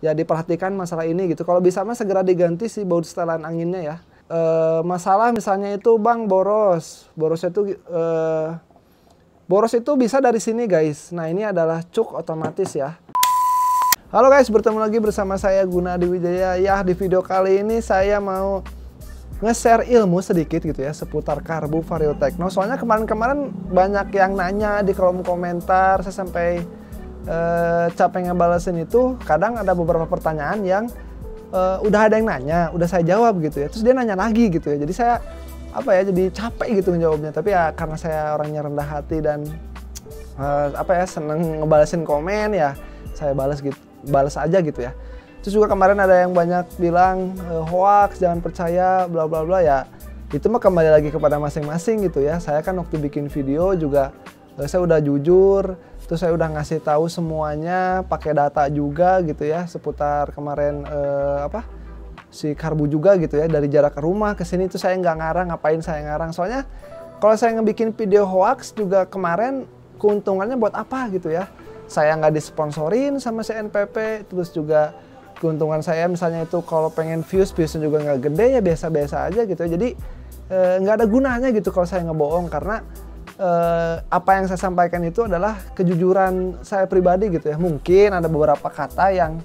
ya diperhatikan masalah ini gitu. Kalau bisa mah segera diganti sih baut setelan anginnya ya. Masalah misalnya itu bang boros, boros itu bisa dari sini guys. Nah ini adalah cuk otomatis ya. Halo guys, bertemu lagi bersama saya Gunadi Wijaya. Ya, di video kali ini saya mau nge-share ilmu sedikit gitu ya seputar karbu Vario Techno. Soalnya kemarin-kemarin banyak yang nanya di kolom komentar, saya sampai capek ngebalesin itu. Kadang ada beberapa pertanyaan yang udah ada yang nanya, udah saya jawab gitu ya. Terus dia nanya lagi gitu ya. Jadi saya jadi capek gitu menjawabnya. Tapi ya karena saya orangnya rendah hati dan seneng ngebalesin komen ya, saya balas aja gitu ya. Terus juga kemarin ada yang banyak bilang hoax, jangan percaya, bla bla bla ya. Itu mah kembali lagi kepada masing-masing gitu ya. Saya kan waktu bikin video juga saya udah jujur, terus saya udah ngasih tahu semuanya, pakai data juga gitu ya seputar kemarin si karbu juga gitu ya, dari jarak rumah ke sini tuh saya nggak ngarang, ngapain saya ngarang. Soalnya kalau saya ngebikin video hoax juga kemarin keuntungannya buat apa gitu ya. Saya nggak disponsorin sama CNPP, terus juga keuntungan saya misalnya itu kalau pengen viewsnya juga nggak gede ya, biasa-biasa aja gitu. Jadi nggak ada gunanya gitu kalau saya ngebohong, karena apa yang saya sampaikan itu adalah kejujuran saya pribadi gitu ya. Mungkin ada beberapa kata yang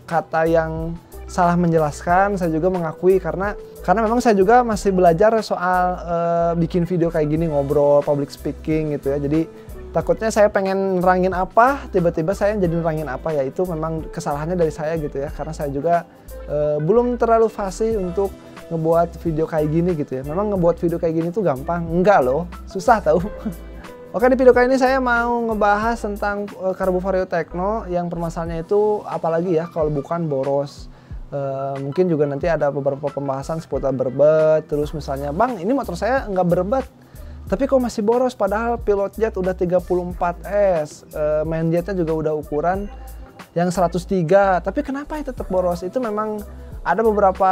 kata yang salah menjelaskan, saya juga mengakui karena memang saya juga masih belajar soal bikin video kayak gini, ngobrol, public speaking gitu ya. Jadi takutnya saya pengen nerangin apa, tiba-tiba saya jadi nerangin apa, ya itu memang kesalahannya dari saya gitu ya. Karena saya juga belum terlalu fasih untuk ngebuat video kayak gini gitu ya. Memang ngebuat video kayak gini tuh gampang? Enggak loh, susah tau. Oke, di video kali ini saya mau ngebahas tentang karbu Vario Techno yang permasalahannya itu apalagi ya kalau bukan boros. Mungkin juga nanti ada beberapa pembahasan seputar berbet, terus misalnya bang ini motor saya nggak berbet tapi kok masih boros, padahal pilot jet udah 34S, main jetnya juga udah ukuran yang 103, tapi kenapa ya tetap boros? Itu memang ada beberapa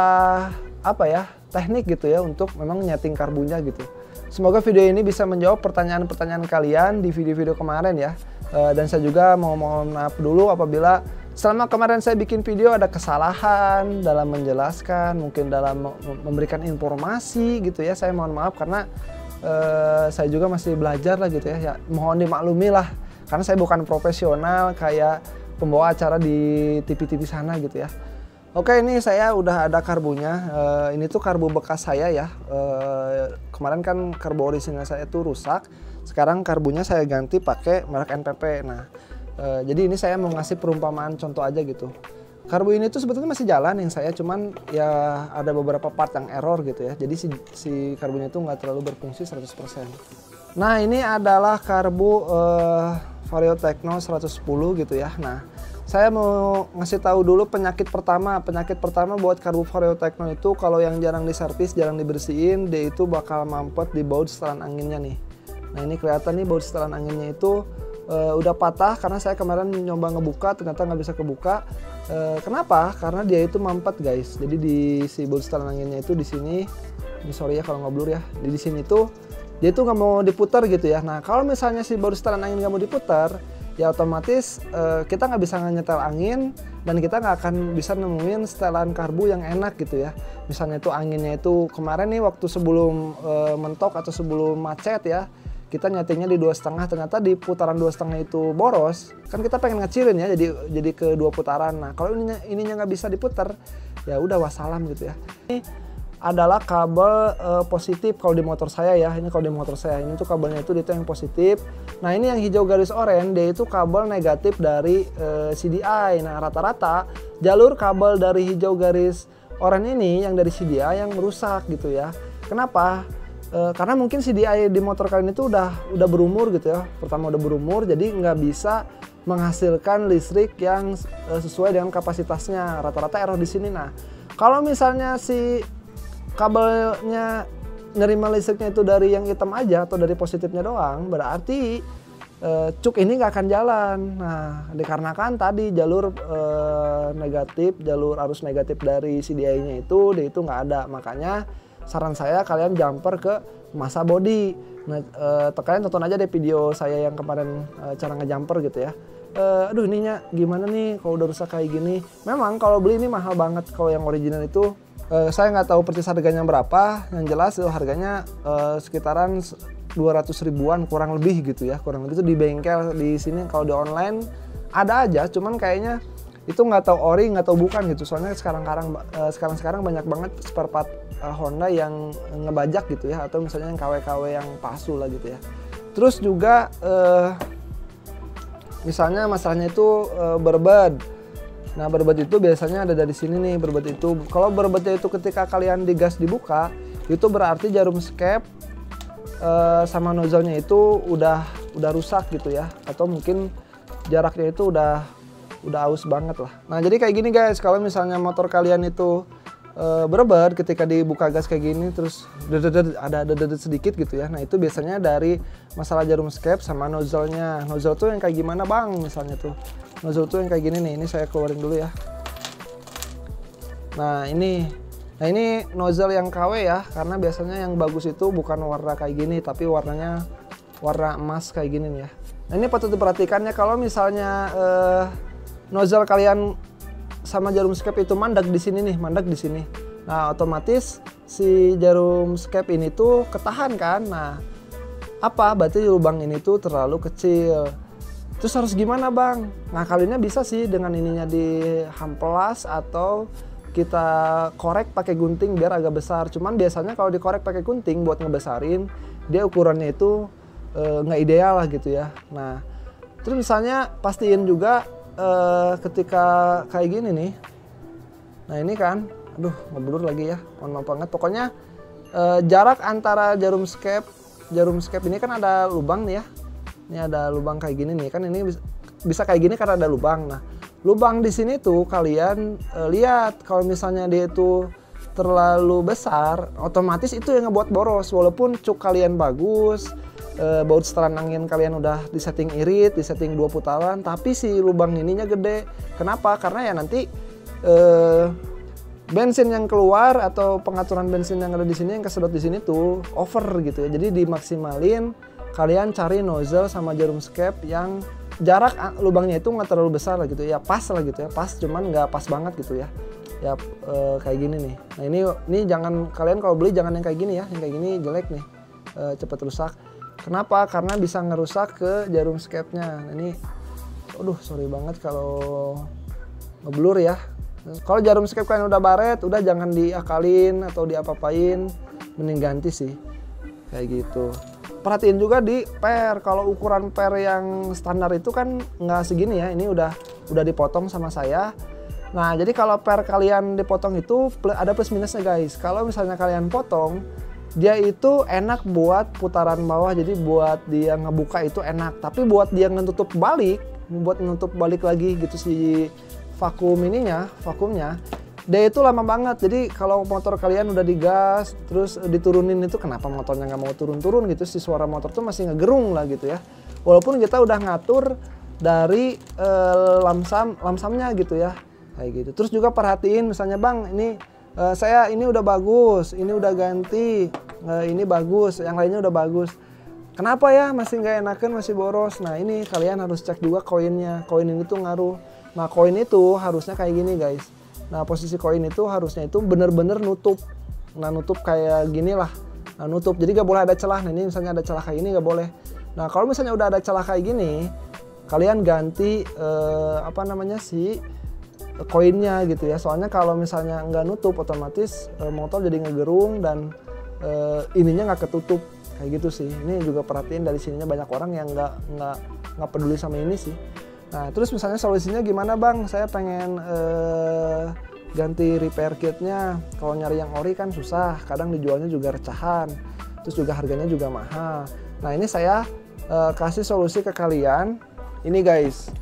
teknik gitu ya untuk memang nyeting karbunya gitu. Semoga video ini bisa menjawab pertanyaan-pertanyaan kalian di video-video kemarin ya. Dan saya juga mau mohon maaf dulu apabila selama kemarin saya bikin video ada kesalahan dalam menjelaskan, mungkin dalam memberikan informasi gitu ya. Saya mohon maaf karena saya juga masih belajar lah gitu ya. Mohon dimaklumi lah karena saya bukan profesional kayak pembawa acara di TV-TV sana gitu ya. Oke, ini saya udah ada karbunya. Ini tuh karbu bekas saya ya. Kemarin kan karbu orisinal saya itu rusak. Sekarang karbunya saya ganti pakai merek NPP. Nah, jadi ini saya mau ngasih perumpamaan contoh aja gitu. Karbu ini tuh sebetulnya masih jalan yang saya, cuman ya ada beberapa part yang error gitu ya. Jadi si karbunya itu nggak terlalu berfungsi 100%. Nah, ini adalah karbu Vario Techno 110 gitu ya. Nah, saya mau ngasih tahu dulu penyakit pertama. Penyakit pertama buat karbu Vario Techno itu kalau yang jarang diservis, jarang dibersihin, dia itu bakal mampet di baut setelan anginnya nih. Nah, ini kelihatan nih baut setelan anginnya itu udah patah karena saya kemarin nyoba ngebuka ternyata nggak bisa kebuka. Kenapa? Karena dia itu mampet guys. Jadi di si baut setelan anginnya itu di sini. Ini sorry ya kalau ngeblur ya. Di sini tuh dia tuh nggak mau diputar gitu ya. Nah, kalau misalnya si baut setelan angin nggak mau diputar, ya otomatis kita nggak bisa nyetel angin dan kita nggak akan bisa nemuin setelan karbu yang enak gitu ya. Misalnya itu anginnya itu kemarin nih waktu sebelum mentok atau sebelum macet ya, kita nyetingnya di 2,5, ternyata di putaran 2,5 itu boros. Kan kita pengen ngecilin ya, jadi ke 2 putaran. Nah, kalau ininya nggak bisa diputar, ya udah wassalam gitu ya. Ini adalah kabel positif kalau di motor saya ya. Ini kalau di motor saya, ini tuh kabelnya itu yang positif. Nah, ini yang hijau garis oranye, dia itu kabel negatif dari CDI. Nah, rata-rata jalur kabel dari hijau garis oranye ini yang dari CDI yang merusak gitu ya. Kenapa? Karena mungkin CDI di motor kalian itu udah berumur gitu ya. Pertama udah berumur, jadi nggak bisa menghasilkan listrik yang sesuai dengan kapasitasnya. Rata-rata error di sini. Nah, kalau misalnya si kabelnya nerima listriknya itu dari yang hitam aja atau dari positifnya doang, berarti cuk ini nggak akan jalan. Nah, dikarenakan tadi jalur negatif, jalur arus negatif dari CDI-nya itu nggak ada. Makanya saran saya kalian jumper ke masa body. Nah, kalian tonton aja deh video saya yang kemarin cara ngejumper gitu ya. aduh ininya gimana nih kalau udah rusak kayak gini. Memang kalau beli ini mahal banget. Kalau yang original itu saya nggak tahu persis harganya berapa. Yang jelas itu harganya sekitaran 200 ribuan kurang lebih gitu ya. Kurang lebih itu di bengkel di sini. Kalau di online ada aja, cuman kayaknya itu nggak tahu ori nggak tahu bukan gitu. Soalnya sekarang banyak banget spare part Honda yang ngebajak gitu ya, atau misalnya yang KW-KW yang palsu lah gitu ya. Terus juga misalnya masalahnya itu berbed. Nah berbed itu biasanya ada dari sini nih berbed itu. Kalau berbednya itu ketika kalian digas dibuka, itu berarti jarum skep sama nozzle-nya itu udah rusak gitu ya, atau mungkin jaraknya itu udah aus banget lah. Nah jadi kayak gini guys, kalau misalnya motor kalian itu berbed ketika dibuka gas kayak gini terus ada sedikit gitu ya. Nah itu biasanya dari masalah jarum skep sama nozzle-nya. Nozzle tuh yang kayak gimana bang? Misalnya tuh nozzle tuh yang kayak gini nih. Ini saya keluarin dulu ya. Nah ini nozzle yang KW ya, karena biasanya yang bagus itu bukan warna kayak gini, tapi warnanya warna emas kayak gini nih ya. Nah ini patut diperhatikannya kalau misalnya nozzle kalian sama jarum skep itu mandek di sini nih, mandek di sini. Nah, otomatis si jarum skep ini tuh ketahan kan. Nah, berarti lubang ini tuh terlalu kecil. Terus harus gimana, Bang? Nah, kalinya bisa sih dengan ininya dihamplas atau kita korek pakai gunting biar agak besar. Cuman biasanya kalau dikorek pakai gunting buat ngebesarin, dia ukurannya itu nggak ideal lah gitu ya. Nah, terus misalnya pastiin juga ketika kayak gini nih, nah ini kan, aduh ngeblur lagi ya, mohon maaf banget. Pokoknya jarak antara jarum skep ini kan ada lubang nih ya, ini ada lubang kayak gini nih kan, ini bisa kayak gini karena ada lubang. Nah lubang di sini tuh kalian lihat, kalau misalnya dia itu terlalu besar, otomatis itu yang ngebuat boros. Walaupun cuk kalian bagus, baut setelan angin kalian udah disetting irit, disetting 2 putaran, tapi si lubang ininya gede. Kenapa? Karena ya nanti bensin yang keluar atau pengaturan bensin yang ada di sini yang kesedot di sini tuh over gitu ya. Jadi dimaksimalin, kalian cari nozzle sama jarum skep yang jarak lubangnya itu nggak terlalu besar lah gitu ya, pas lah gitu ya, pas cuman nggak pas banget gitu ya. Ya kayak gini nih. Nah ini jangan, kalian kalau beli jangan yang kayak gini ya, yang kayak gini jelek nih, cepet rusak. Kenapa? Karena bisa ngerusak ke jarum skepnya. Nah, ini, aduh sorry banget kalau ngeblur ya. Kalau jarum skep kalian udah baret, udah jangan diakalin atau diapa-apain, mending ganti sih, kayak gitu. Perhatiin juga di per. Kalau ukuran per yang standar itu kan nggak segini ya. Ini udah dipotong sama saya. Nah jadi kalau per kalian dipotong itu ada plus minusnya guys. Kalau misalnya kalian potong, dia itu enak buat putaran bawah, jadi buat dia ngebuka itu enak. Tapi buat dia nutup balik lagi gitu si vakumnya, dia itu lama banget. Jadi kalau motor kalian udah digas, terus diturunin itu, kenapa motornya nggak mau turun-turun gitu, si suara motor tuh masih ngegerung lah gitu ya. Walaupun kita udah ngatur dari lamsamnya gitu ya, kayak gitu. Terus juga perhatiin misalnya bang, ini saya ini udah bagus, ini udah ganti, ini bagus, yang lainnya udah bagus. Kenapa ya masih nggak enakan, masih boros? Nah ini kalian harus cek juga koinnya. Koin ini tuh ngaruh. Nah koin itu harusnya kayak gini guys. Nah posisi koin itu harusnya itu bener-bener nutup. Nah nutup kayak gini lah. Nah nutup, jadi nggak boleh ada celah. Nah ini misalnya ada celah kayak ini nggak boleh. Nah kalau misalnya udah ada celah kayak gini, kalian ganti si koinnya gitu ya. Soalnya kalau misalnya nggak nutup, otomatis motor jadi ngegerung dan ininya nggak ketutup kayak gitu sih. Ini juga perhatiin dari sininya, banyak orang yang nggak peduli sama ini sih. Nah terus misalnya solusinya gimana bang? Saya pengen ganti repair kitnya. Kalau nyari yang ori kan susah, kadang dijualnya juga recahan, terus juga harganya juga mahal. Nah ini saya kasih solusi ke kalian ini guys.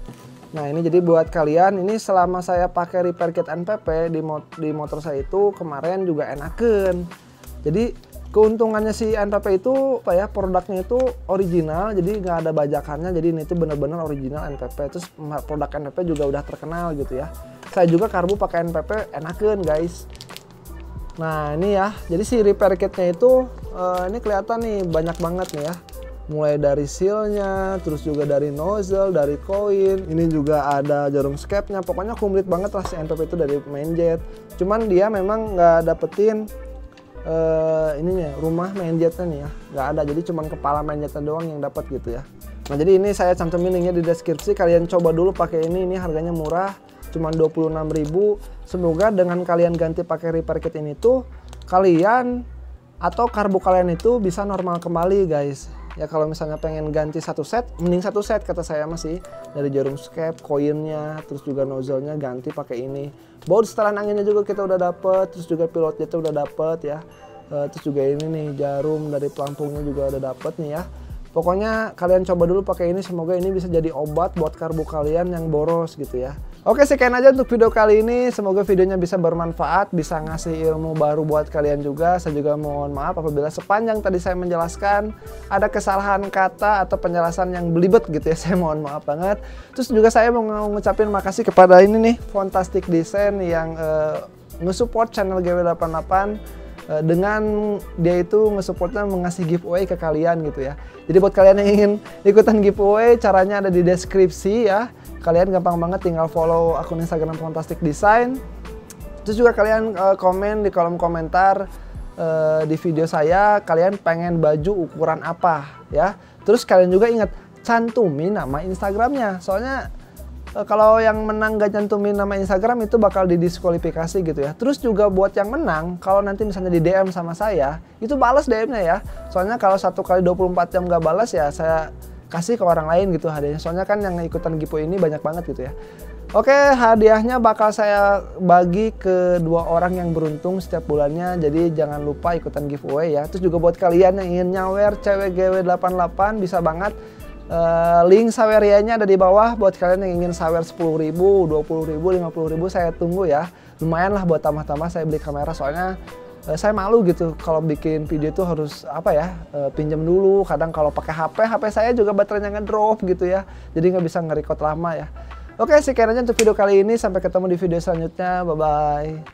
Nah ini jadi buat kalian, ini selama saya pakai repair kit NPP di motor saya itu kemarin juga enaken. Jadi keuntungannya si NPP itu produknya itu original, jadi nggak ada bajakannya, jadi ini tuh bener-bener original NPP. Terus produk NPP juga udah terkenal gitu ya. Saya juga karbu pakai NPP enaken guys. Nah ini ya, jadi si repair kitnya itu ini kelihatan nih banyak banget nih ya. mulai dari sealnya, terus juga dari nozzle, dari koin, ini juga ada jarum skepnya. Pokoknya komplit banget lah si NPP itu dari Mainjet. Cuman dia memang nggak dapetin ininya rumah Mainjetnya nih ya, nggak ada. Jadi cuman kepala Mainjetnya doang yang dapat gitu ya. Nah jadi ini saya cantumin linknya di deskripsi, kalian coba dulu pakai ini harganya murah, cuman 26.000. Semoga dengan kalian ganti pakai repair kit ini tuh kalian atau karbu kalian itu bisa normal kembali guys. Ya kalau misalnya pengen ganti satu set, mending satu set kata saya masih, dari jarum skep, koinnya, terus juga nozzle-nya ganti pakai ini. Baut setelan anginnya juga kita udah dapet, terus juga pilot jetnya udah dapet ya. Terus juga ini nih jarum dari pelampungnya juga udah dapet nih ya. Pokoknya kalian coba dulu pakai ini, semoga ini bisa jadi obat buat karbu kalian yang boros gitu ya. Oke, sekian aja untuk video kali ini. Semoga videonya bisa bermanfaat, bisa ngasih ilmu baru buat kalian juga. Saya juga mohon maaf apabila sepanjang tadi saya menjelaskan ada kesalahan kata atau penjelasan yang belibet gitu ya. Saya mohon maaf banget. Terus juga saya mau ngucapin makasih kepada ini nih, Fantastic Design yang nge-support channel GW88. Dengan dia itu nge-supportnya mengasih giveaway ke kalian gitu ya. Jadi buat kalian yang ingin ikutan giveaway, caranya ada di deskripsi ya. Kalian gampang banget tinggal follow akun Instagram Fantastic Design. Terus juga kalian komen di kolom komentar di video saya, kalian pengen baju ukuran apa ya. Terus kalian juga ingat cantumin nama Instagramnya. Soalnya kalau yang menang gak cantumin nama Instagram itu bakal didiskualifikasi gitu ya. Terus juga buat yang menang, kalau nanti misalnya di DM sama saya, itu balas DM-nya ya. Soalnya kalau 1 kali 24 jam gak balas ya saya kasih ke orang lain gitu hadiahnya. Soalnya kan yang ikutan giveaway ini banyak banget gitu ya. Oke, hadiahnya bakal saya bagi ke 2 orang yang beruntung setiap bulannya. Jadi jangan lupa ikutan giveaway ya. Terus juga buat kalian yang ingin nyawer cewek GW88 bisa banget. Link sawerianya ada di bawah buat kalian yang ingin sawer 10.000, 20.000, 50.000 saya tunggu ya. Lumayan lah buat tambah-tambah saya beli kamera, soalnya saya malu gitu kalau bikin video itu harus apa ya, pinjam dulu. Kadang kalau pakai HP saya juga baterainya ngedrop gitu ya. Jadi nggak bisa nge-record lama ya. Oke, sekian aja untuk video kali ini. Sampai ketemu di video selanjutnya. Bye-bye.